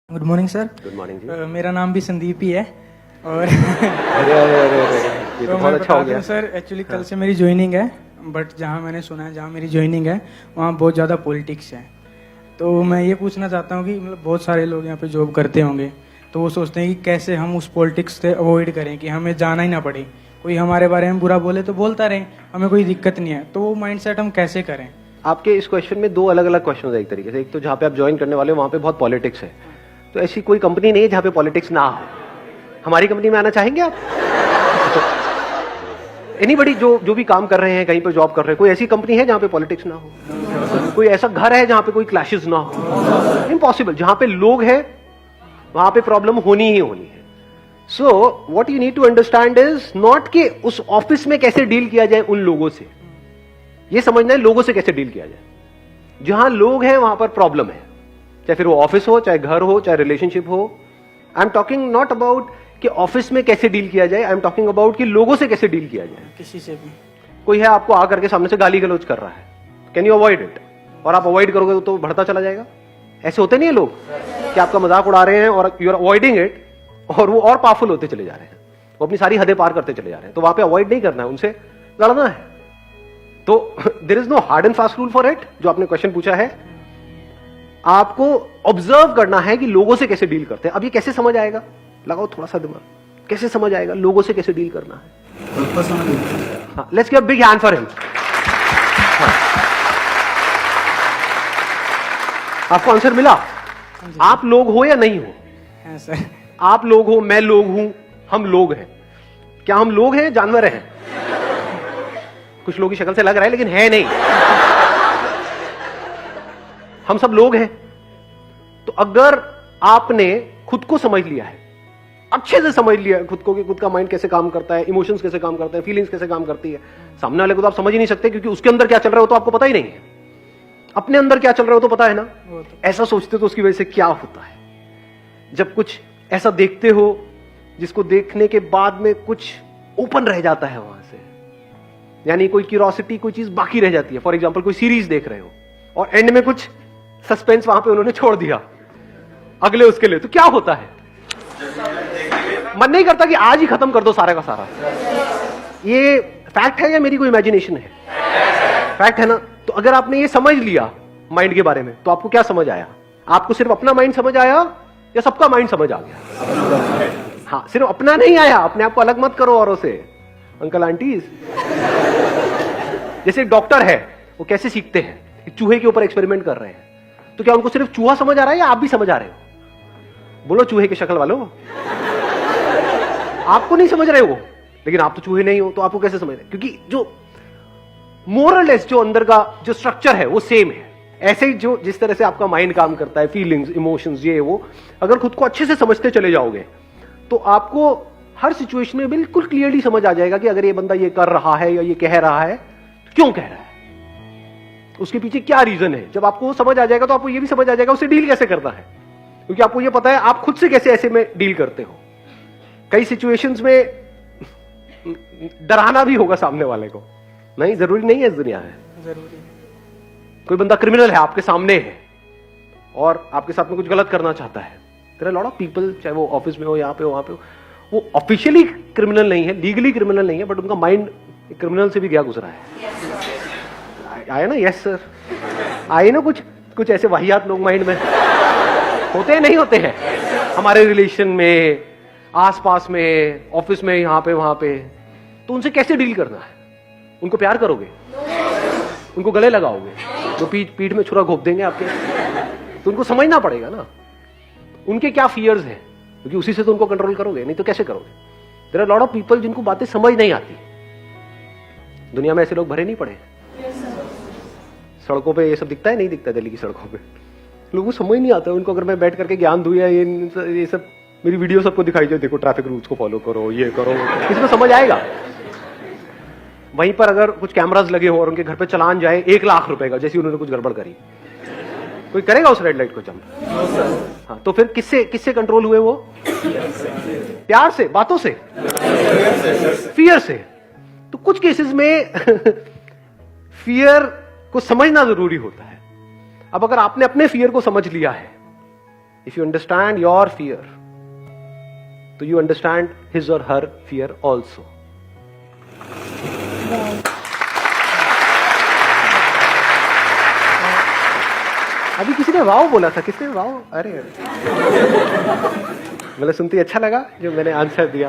Good morning sir. Good morning जी। मेरा नाम भी संदीप ही है और अरे अरे अरे अरे ये तो बहुत अच्छा हो गया सर। एक्चुअली कल से मेरी ज्वाइनिंग है, बट जहाँ मैंने सुना है जहाँ मेरी ज्वाइनिंग है वहाँ बहुत ज़्यादा पॉलिटिक्स है। तो मैं ये पूछना चाहता हूँ कि मतलब बहुत सारे लोग यहाँ पे जॉब करते होंगे तो वो सोचते हैं कि कैसे हम उस पॉलिटिक्स से अवॉइड करें कि हमें जाना ही ना पड़े, कोई हमारे बारे में बुरा बोले तो बोलता रहे, हमें कोई दिक्कत नहीं है। तो वो माइंडसेट हम कैसे करें? आपके इस क्वेश्चन में दो अलग अलग क्वेश्चन है एक तरीके से। एक तो जहाँ पे आप ज्वाइन करने वाले हो वहाँ पे बहुत पॉलिटिक्स है, तो ऐसी कोई कंपनी नहीं है जहाँ पे पॉलिटिक्स ना हो। हमारी कंपनी में आना चाहेंगे आप? एनीबडी जो भी काम कर रहे हैं, कहीं पे जॉब कर रहे हैं, कोई ऐसी कंपनी है जहाँ पे पॉलिटिक्स ना हो? कोई ऐसा घर है जहाँ पे कोई क्लैशेस ना हो? इम्पॉसिबल। जहाँ पे लोग हैं वहां पे प्रॉब्लम होनी ही होनी है। So what you need to understand is not कि उस ऑफिस में कैसे डील किया जाए उन लोगों से, ये समझना है लोगों से कैसे डील किया जाए। जहां लोग हैं वहां पर प्रॉब्लम है, चाहे फिर वो ऑफिस हो, चाहे घर हो, चाहे रिलेशनशिप हो। I am talking not about कि ऑफिस में कैसे डील किया जाए, आई एम टॉकिंग अबाउट कि लोगों से कैसे डील किया जाए। किसी से भी कोई है आपको आकर के सामने से गाली गलौज कर रहा है, कैन यू अवॉइड इट? और आप अवॉइड करोगे तो बढ़ता चला जाएगा। ऐसे होते नहीं है लोग कि आपका मजाक उड़ा रहे हैं और यू आर अवॉइडिंग इट और वो और पावरफुल होते चले जा रहे हैं, वो अपनी सारी हदें पार करते चले जा रहे हैं। तो वहां पे अवॉइड नहीं करना है, उनसे लड़ना है। तो there is no hard and fast rule for it. जो आपने क्वेश्चन पूछा है, आपको ऑब्जर्व करना है कि लोगों से कैसे डील करते हैं। अब ये कैसे समझ आएगा? लगाओ थोड़ा सा दिमाग, कैसे समझ आएगा लोगों से कैसे डील करना है? Let's give a big hand for him. आपको आंसर मिला? आप लोग हो या नहीं हो? हैं सर। आप लोग हो, मैं लोग हूं, हम लोग हैं। क्या हम लोग हैं, जानवर हैं? कुछ लोगों की शक्ल से लग रहा है लेकिन है नहीं। हम सब लोग हैं। तो अगर आपने खुद को समझ लिया है, अच्छे से समझ लिया है खुद को कि खुद का माइंड कैसे काम करता है, इमोशंस कैसे काम करते हैं, फीलिंग्स कैसे काम करती है, सामने वाले को तो आप समझ ही नहीं सकते क्योंकि उसके अंदर क्या चल रहा हो तो आपको पता ही नहीं है। अपने अंदर क्या चल रहा हो तो पता है ना। ऐसा सोचते तो उसकी वजह से क्या होता है, जब कुछ ऐसा देखते हो जिसको देखने के बाद में कुछ ओपन रह जाता है वहां से, यानी कोई क्यूरोसिटी, कोई चीज बाकी रह जाती है। फॉर एग्जांपल कोई सीरीज देख रहे हो और एंड में कुछ सस्पेंस वहां पे उन्होंने छोड़ दिया अगले उसके लिए, तो क्या होता है? मन नहीं करता कि आज ही खत्म कर दो सारा का सारा। ये फैक्ट है या मेरी कोई इमेजिनेशन है? फैक्ट है ना। तो अगर आपने ये समझ लिया माइंड के बारे में, तो आपको क्या समझ आया? आपको सिर्फ अपना माइंड समझ आया या सबका माइंड समझ आ गया? हाँ, सिर्फ अपना नहीं आया। अपने आप को अलग मत करो औरों से। अंकल आंटीज, जैसे एक डॉक्टर है, वो कैसे सीखते हैं? एक चूहे के ऊपर एक्सपेरिमेंट कर रहे हैं, तो क्या उनको सिर्फ चूहा समझ आ रहा है या आप भी समझ आ रहे हो? बोलो चूहे की शक्ल वालों। आपको नहीं समझ रहे हो, लेकिन आप तो चूहे नहीं हो, तो आपको कैसे समझ रहे? क्योंकि जो मोरलेस जो अंदर का जो स्ट्रक्चर है वो सेम है। ऐसे ही जो जिस तरह से आपका माइंड काम करता है, फीलिंग्स, इमोशंस, ये वो, अगर खुद को अच्छे से समझते चले जाओगे तो आपको हर सिचुएशन में बिल्कुल क्लियरली समझ आ जाएगा कि अगर ये बंदा ये कर रहा है या ये कह रहा है तो क्यों कह रहा है, उसके पीछे क्या रीजन है। जब आपको वो समझ आ जाएगा तो आपको ये भी समझ आ जाएगा उसे डील कैसे करना है, क्योंकि आपको ये पता है आप खुद से कैसे ऐसे में डील करते हो। कई सिचुएशंस में डराना भी होगा सामने वाले को, नहीं जरूरी नहीं है इस दुनिया में। जरूरी। कोई बंदा क्रिमिनल है, आपके सामने है और आपके साथ में कुछ गलत करना चाहता है। There are lot of people, चाहे वो ऑफिस में हो, यहाँ पे हो, वहां पे हो, वो ऑफिशियली क्रिमिनल नहीं है, लीगली क्रिमिनल नहीं है, बट उनका माइंड क्रिमिनल से भी गया गुजरा है। आया ना? यस सर, आए ना। कुछ ऐसे वाहियात लोग माइंड में होते हैं, नहीं होते हैं? हमारे रिलेशन में, आसपास में, ऑफिस में, यहाँ पे वहां पे। तो उनसे कैसे डील करना है? उनको प्यार करोगे? उनको गले लगाओगे? जो पीठ में छुरा घोप देंगे आपके? तो उनको समझना पड़ेगा ना उनके क्या फियर्स हैं, क्योंकि उसी से तो उनको कंट्रोल करोगे, नहीं तो कैसे करोगे? There are lot of people जिनको बातें समझ नहीं आती। दुनिया में ऐसे लोग भरे नहीं पड़े। सड़कों पे ये सब दिखता है, नहीं दिखता? दिल्ली की सड़कों पे लोगों को समझ नहीं आता। उनको अगर मैं बैठ करके ज्ञान दूं या ये सब मेरी वीडियो सबको दिखाई जाए, देखो ट्रैफिक रूल्स को फॉलो करो, ये करो, किसी को समझ आएगा? वहीं पर अगर कुछ कैमरास लगे हो और उनके घर पे चलान जाए 1 लाख रुपए का, जैसे उन्होंने कुछ गड़बड़ करी, कोई करेगा उस रेड लाइट को जंप? हाँ, तो फिर किससे कंट्रोल हुए वो? प्यार से, बातों से, फियर से। तो कुछ केसेस में फियर को समझना जरूरी होता है। अब अगर आपने अपने फियर को समझ लिया है if you understand your fear, तो यू अंडरस्टैंड हिज और हर फियर ऑल्सो. अभी किसी ने वाव बोला था, किसने वाव? अरे मतलब सुनते ही अच्छा लगा जो मैंने आंसर दिया.